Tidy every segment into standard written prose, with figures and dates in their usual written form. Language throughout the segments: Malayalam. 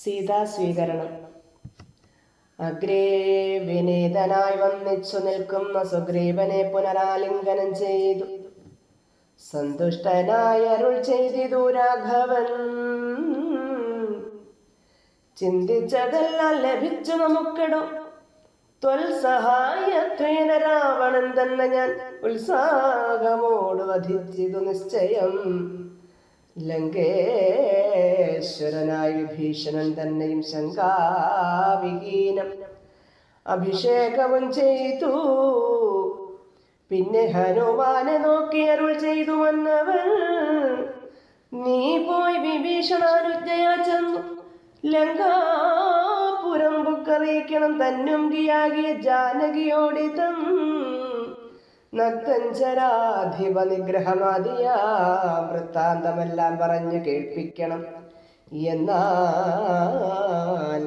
സീതാസ്വീകരണം. അഗ്രേ വിനീതനായി വന്നിച്ചു നിൽക്കുന്ന സുഗ്രീവനെ പുനരാലിംഗനം ചെയ്തു സന്തുഷ്ടനായി അരുൾ ചെയ്തിതു രാഘവൻ. ചിന്തിച്ചതെല്ലാം ലഭിച്ചു നമുക്കിടോ, ത്വൽസഹായത്വേന രാവണൻ തന്നെ ഞാൻ ഉത്സാഹമോട് വധിച്ചിതു നിശ്ചയം. ലങ്കേശ്വരനായ വിഭീഷണൻ തന്നെയും ശങ്കാവിഹീനം അഭിഷേകവും ചെയ്തു. പിന്നെ ഹനുമാനെ നോക്കി അരുൾ ചെയ്തു മന്നവൻ, നീ പോയി വിഭീഷണാനുജ്ഞയാ ചെന്നു ലങ്കാപുരം ബുക്കറിയിക്കണം തന്നും കിയാകിയ ജാനകിയോടിതം നക്തഞ്ചരാധിപ നിഗ്രഹമാദിയാ വൃത്താന്തമെല്ലാം പറഞ്ഞു കേൾപ്പിക്കണം. എന്നാൽ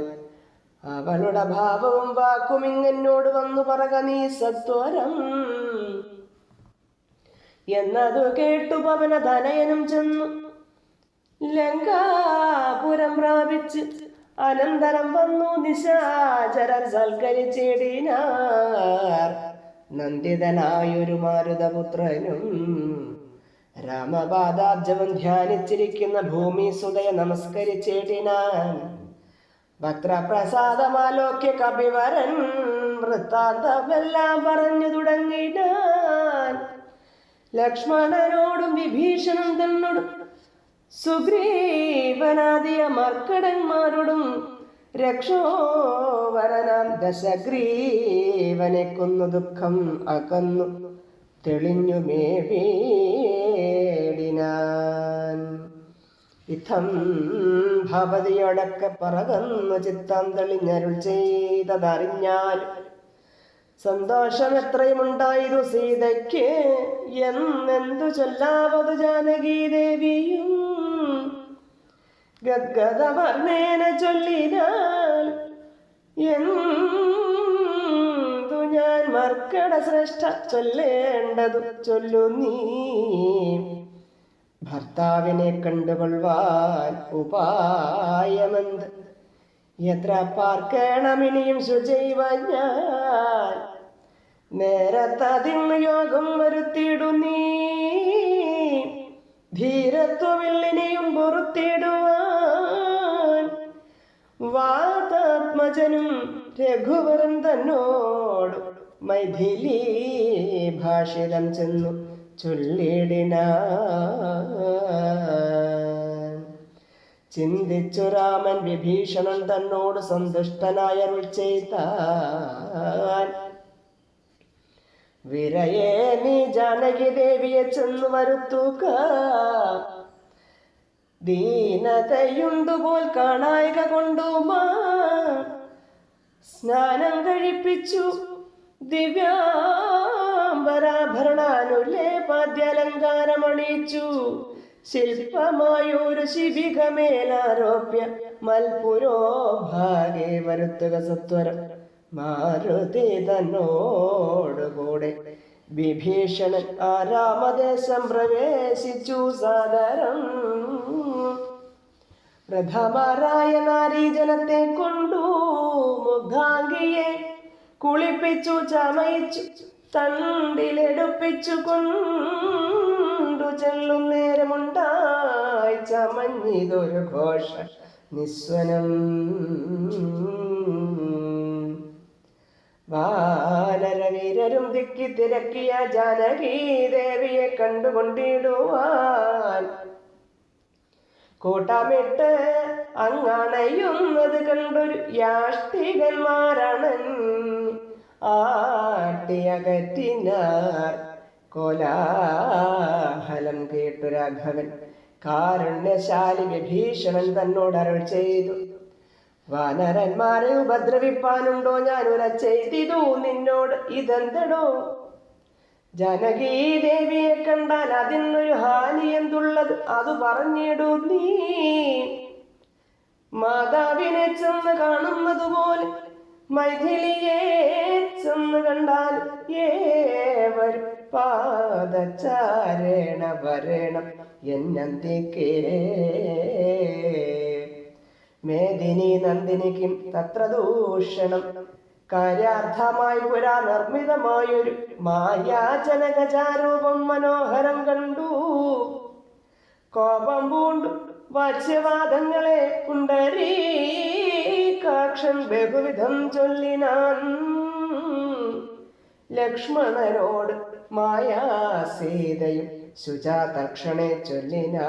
അവളുടെ ഭാവവും വാക്കും ഇങ്ങനോട് വന്നു പറക നീ സത്വരം. എന്നതു കേട്ടു പവനധനയനും ചെന്നു ലങ്കാപുരം പ്രാപിച്ച് അനന്തരം വന്നു നിശാചരർ സൽക്കരിച്ചിടിനാർ. നന്ദിതനായൊരു മാരുതപുത്രനും രാമപാദാബ്ജവൻ ധ്യാനിച്ചിരിക്കുന്ന ഭൂമി സുതയെ നമസ്കരിച്ചിടിനാൻ. ഭക്തപ്രസാദമാലോക്യ കപിവരൻ വൃത്താന്തമെല്ലാം പറഞ്ഞു തുടങ്ങിനാൻ. ലക്ഷ്മണനോടും വിഭീഷണൻ തന്നോടും സുഗ്രീവനാദിയ മർക്കടന്മാരോടും രക്ഷോവരനാം ദശഗ്രീവനെ കൊന്നു ദുഃഖം അകന്നു തെളിഞ്ഞു മേവേടിനാൻ. ഇത്തം ഭവതിയോടൊക്കെ പറകന്നു ചിത്തം തെളിഞ്ഞരുൾ ചെയ്തതറിഞ്ഞാൽ സന്തോഷം എത്രയുമുണ്ടായതു സീതയ്ക്ക് എന്നെന്തു ചൊല്ലാവതു ജാനകീ ദേവിയും. ഗദ്ഗദവർണ്ണേന ചൊല്ലിനാൽ എന്തു ഞാൻ മർക്കട ശ്രേഷ്ഠ ചൊല്ലേണ്ടതു ചൊല്ലു നീ. ഭർത്താവിനെ കണ്ടുകൊള്ളുവാൻ ഉപായമെന്ത് എത്ര പാർക്കണമിനിയും ശുചൈവാൻ ഞാൻ. നേരത്തതിന് യോഗം വരുത്തിയിടു നീ, ധീരത്വമില്ലിനെയും പൊറുത്തിടുവാൻ. വാതാത്മജനും രഘുവരൻ തന്നോട് മൈഥിലി ഭാഷിതം ചെന്നു ചൊല്ലിടിനാൻ. ചിന്തിച്ചു രാമൻ വിഭീഷണൻ തന്നോട് സന്തുഷ്ടനായ അരുൾ ചെയ്താൻ. വിരയേ നീ ജാനകി ദേവിയെ ചെന്നു വരുത്തുക, ദീനതയുണ്ടുപോൽ കാണായിക കൊണ്ടുമാ. സ്നാനം കഴിപ്പിച്ചു ദിവ്യാംബരാഭരണാനുലേപാദ്യലങ്കാരമണിയിച്ചു. ശില്പമായൊരു ശിബികമേലാരോപ്യ മൽപുരോ ഭാഗേ വരുത്തുക സത്വരം. മാരുതി തന്നോടുകൂടെ വിഭീഷണൻ ആ രാമദേശം പ്രവേശിച്ചു സാദരം. പ്രഥമരായ നാരീജനത്തെ കൊണ്ടു മുഗ്ധാംഗിയെ കുളിപ്പിച്ചു ചമയിച്ചു തണ്ടിലെടുപ്പിച്ചു കൊണ്ടു ചെല്ലും നേരമുണ്ടായി ചമഞ്ഞിതൊരു ഘോഷ നിസ്വനം. വാനരവീരരും ദിക്കി തിരക്കിയ ജാനകീ ദേവിയെ കണ്ടുകൊണ്ടിടുവാൻ കൂട്ടമിട്ട് അങ്ങണയുന്നത് കണ്ടൊരു യാഷ്ടികന്മാരണൻ ആട്ടിയകറ്റിനാർ. കോലാഹലം കേട്ടു രാഘവൻ കാരുണ്യശാലി വിഭീഷണൻ തന്നോട് അരുൾ ചെയ്തു. വാനരന്മാരെ ഉപദ്രവിപ്പാനുണ്ടോ ഞാൻ ഉര ചെയ്തിതു നിന്നോട് ഇതെന്തടോ. ജാനകീ ദേവിയെ കണ്ടാൽ അതിനൊരു ഹാനി എന്തുള്ളത് അത് പറഞ്ഞിടൂ നീ. മാതാവിനെ ചെന്ന് കാണുന്നത് പോലെ മൈഥിലിയെ ചെന്ന് കണ്ടാൽ ഏവരും പാദചാരേണ വരണം എന്നന്തിക്കേ. മേദിനി നന്ദിനിക്കും തത്ര ദൂഷണം. കാര്യാർത്ഥമായി പുരാ നിർമ്മിതമായൊരു മായാജനകജാരൂപം മനോഹരം കണ്ടു. കോപം പൂണ്ടു വാച്യവാദങ്ങളെ പുണ്ടരീകാക്ഷൻ ബഹുവിധം ചൊല്ലിനാൻ. ലക്ഷ്മണനോട് മായാസീതയും ശുചാതക്ഷണെ ചൊല്ലിനാൾ.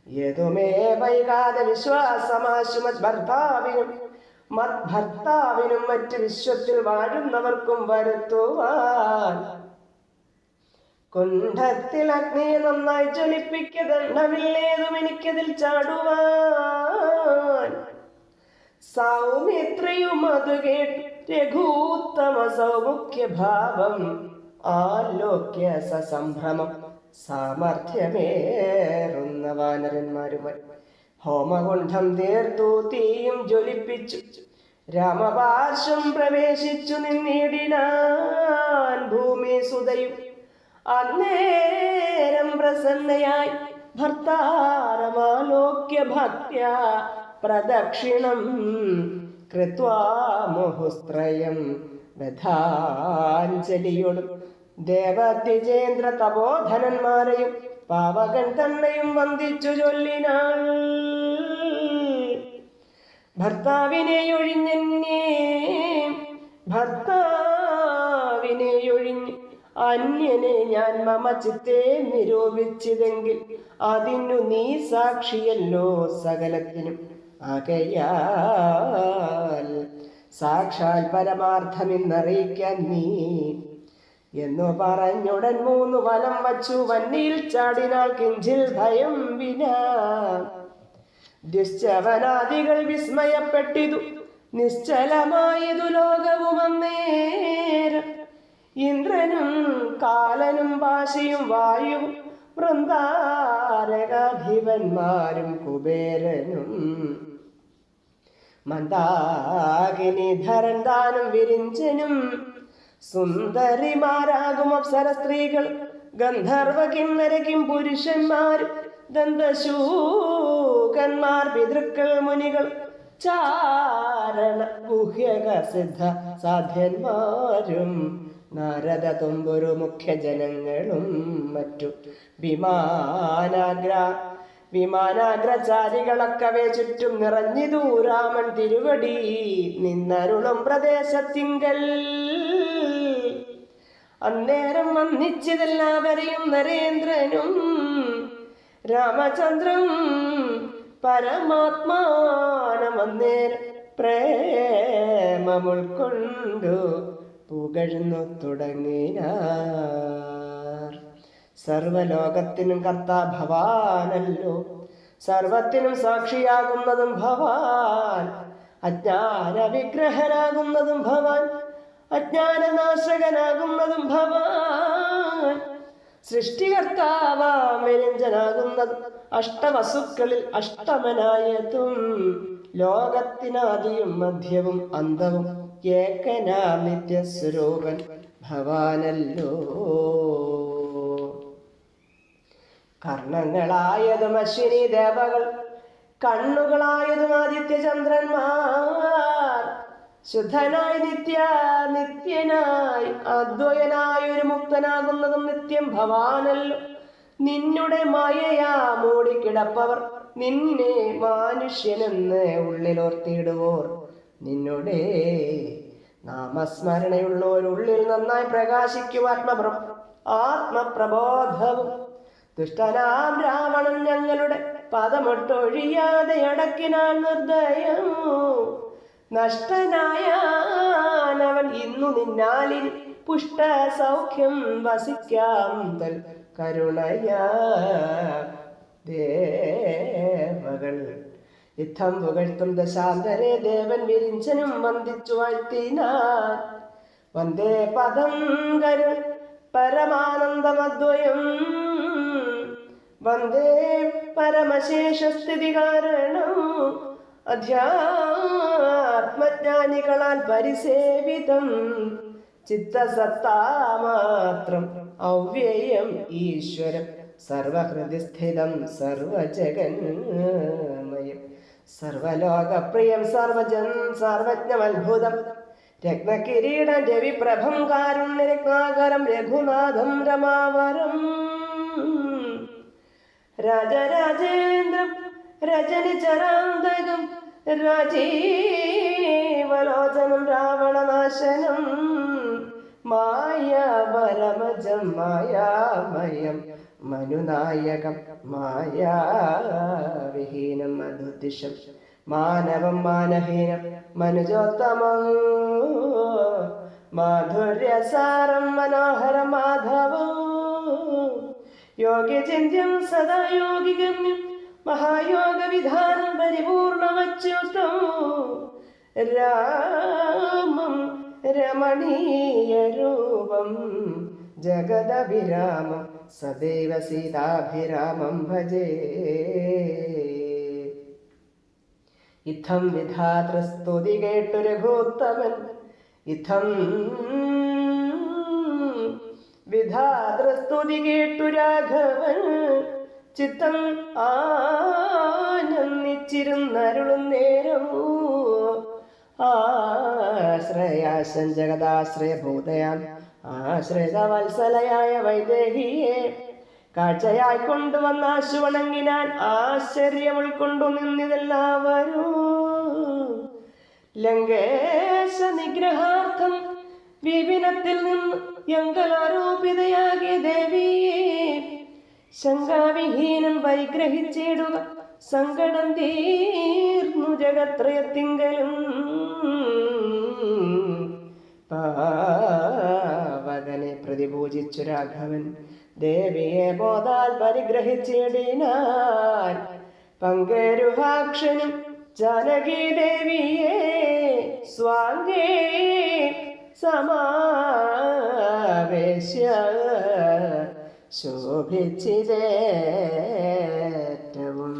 യതുമേ വൈകാതെ വിശ്വാസമാശു മദ്ഭർത്താവിനും മറ്റ് വിശ്വത്തിൽ വാഴുന്നവർക്കും വരുത്തുവാൻ. കുണ്ഠത്തിൽ അഗ്നിയെ നന്നായി ജ്വലിപ്പിക്ക ദണ്ഡമില്ലേതും എനിക്കതിൽ ചാടുവാൻ. സൗമിത്രയും അത് കേട്ട് രഘൂത്തമ സൗമുഖ്യഭാവം ആലോക്യ സസംഭ്രമം സാമർഥ്യമേറുന്ന വാനരന്മാരുമായി ഹോമകുണ്ഠം തീർത്തു തീയും ജ്വലിപ്പിച്ചു രാമപാർശ്വം പ്രവേശിച്ചു നിന്നിടിനാൻ ഭൂമി സുതയും. അന്നേരം പ്രസന്നയായി ഭർത്താരമാലോക്യ ഭക്ത്യ പ്രദക്ഷിണം കൃത്വാ മുഹുസ്ത്രയം ബദ്ധാഞ്ജലിയോടും ദേവദ്വിജേന്ദ്ര തപോധനന്മാരെയും പാവകൻ തന്നെയും വന്ദിച്ചു ചൊല്ലിനാൾ. ഭർത്താവിനെയൊഴിഞ്ഞ് അന്യനെ ഞാൻ മമ ചിത്തെ നിരൂപിച്ചതെങ്കിൽ അതിനു നീ സാക്ഷിയല്ലോ സകലത്തിനും. ആകയാൽ സാക്ഷാൽ പരമാർത്ഥമെന്നറിയിക്കാൻ നീ എന്നു പറഞ്ഞുടൻ 3 വലം വച്ചു വന്നിയിൽ ചാടിനാൾ കിഞ്ചിൽ ഭയം വിനാ. ദുശ്ചവനാദികൾ വിസ്മയപ്പെട്ടിതു നിശ്ചലമായതു ലോകവും അന്നേരം. ഇന്ദ്രനും കാലനും പാശിയും വായുവും വൃന്ദാരകാധിപന്മാരും കുബേരനും മന്ദാകിനിധരൻ താനും വിരിഞ്ചനും സുന്ദരിമാരാകും അപ്സര സ്ത്രീകൾ ഗന്ധർവ കിന്നരക്കും പുരുഷന്മാരും ദന്തശൂകന്മാർ പിതൃക്കൾ മുനികൾ ചാരണ ഗുഹ്യക സിദ്ധ സാധ്യന്മാരും നാരദ തുമ്പുരു മുഖ്യ ജനങ്ങളും മറ്റു വിമാനാഗ്രചാരികളൊക്കവേ ചുറ്റും നിറഞ്ഞിതു രാമൻ തിരുവടി നിന്നരുളും പ്രദേശത്തിങ്കൽ. അന്നേരം വന്നിച്ചതെല്ലാവരെയും നരേന്ദ്രനും രാമചന്ദ്രൻ പരമാത്മാനമന്നേരം പ്രേമമുൾക്കൊണ്ടു പുകഴ്ന്നു തുടങ്ങിനാർ. സർവലോകത്തിനും കർത്താ ഭവാനല്ലോ, സർവത്തിനും സാക്ഷിയാകുന്നതും ഭവാൻ, അജ്ഞാന വിഗ്രഹനാകുന്നതും ഭവാൻ, അജ്ഞാനനാശകനാകുന്നതും ഭവാൻ, സൃഷ്ടികർത്താവാം വിരഞ്ജനാകുന്നതും അഷ്ടവസുക്കളിൽ അഷ്ടമനായതും ലോകത്തിനാദിയും മധ്യവും അന്തവും ഏകനാം നിത്യസ്വരൂപൻ ഭവാനല്ലോ. കർണങ്ങളായതും അശ്വിനി ദേവകൾ, കണ്ണുകളായതും ആദിത്യചന്ദ്രന്മാർ, ശുദ്ധനായി നിത്യനായി അദ്വയനായൊരു മുക്തനാകുന്നതും നിത്യം ഭവാനല്ലോ. നിന്നുടെ മായയാ മൂടിക്കിടപ്പവർ നിന്നെ മാനുഷ്യനെന്ന് ഉള്ളിലോർത്തിയിടുവോർ, നിന്നുടെ നാമസ്മരണയുള്ളവരുള്ളിൽ നന്നായി പ്രകാശിക്കും ആത്മപ്രബോധവും. ദുഷ്ടനാം രാവണൻ ഞങ്ങളുടെ പദമൊട്ടൊഴിയാതെ അടക്കിനാൻ നിർദ്ദയം. നഷ്ടനായവൻ ഇന്നു നിന്നാലിൽ പുഷ്ട സൗഖ്യം വസിക്കാം തൽ കരുണയാ ദേവകൾ. യുദ്ധം പുകഴ്ത്തും ദശാന്തരെ ദേവൻ വിരിഞ്ചനും വന്ദിച്ചു വാഴ്ത്തിനാൻ. വന്ദേ പദം കരുൾ പരമാനന്ദമദ്വയം, വന്ദേ പരമശേഷസ്ഥിതി കാരണം, അധ്യാത്മജ്ഞാനികളാൽ പരിസേവിതം, ചിത്തസത്താമാത്രം അവ്യയം ഈശ്വരം, സർവഹൃദി സ്ഥിതം സർവജഗൻ. സർവലോകപ്രിയം സർവജ്ഞമത്ഭുതം രത്നകിരീടം രവിപ്രഭം കാരുണ്യരത്നാകരം രഘുനാഥം രമാവരം രാജരാജേന്ദ്രം രജനിചരാന്തകം രാജീവലോചനം രാവണനാശനം മായാപരമജം മായാമയം മനുനായകം മായാവിഹീനം മധുദിശം മാനവം മാനഹീനം മനുജോത്തമം മാധുര്യസാരം മനോഹരം മാധവം യോഗിചിന്യം സദാ യോഗിഗമ്യം മഹായോഗവിധാനം പരിപൂർണമച്യുതം രാമം രമണീയരൂപം ജഗദഭിരാമം സദൈവ സീതാഭിരാമം ഭജേ ഇത്തം വിധാതൃസ്തുതി കേട്ടു രഘുത്തമൻ ഇത്തം വിധാതൃസ്തുതി കേട്ടു രാഘവൻ ചിത്തം ആനന്ദിച്ചിരുന്നരുളും നേരം ആശ്രയാശൻ ജഗദാശ്രയഭൂതയാം ആശ്രിതവത്സലയായ വൈദേഹിയെ കാഴ്ചയായി കൊണ്ടുവന്ന ആശുവണങ്ങിനാൻ ആശ്ചര്യം ഉൾക്കൊണ്ടു നിന്നിതെല്ലാവരും ലങ്കേശ നിഗ്രഹാർത്ഥം വിപിനത്തിൽ നിന്ന് യങ്കലാരോപിതയാകിയ ദേവിയെ ശങ്കാവിഹീനം പരിഗ്രഹിച്ചിടുക സങ്കടം തീർന്നു ജഗത്രയത്തിങ്കലും പാവകനെ പ്രതിപൂജിച്ചു രാഘവൻ ദേവിയെ ബോധാൽ പരിഗ്രഹിച്ചിടിനാൻ പങ്കരുഹാക്ഷനും ജാനകി ദേവിയെ സ്വാംഗേ സമാവേശ്യ ശോഭിച്ചിതേറ്റവും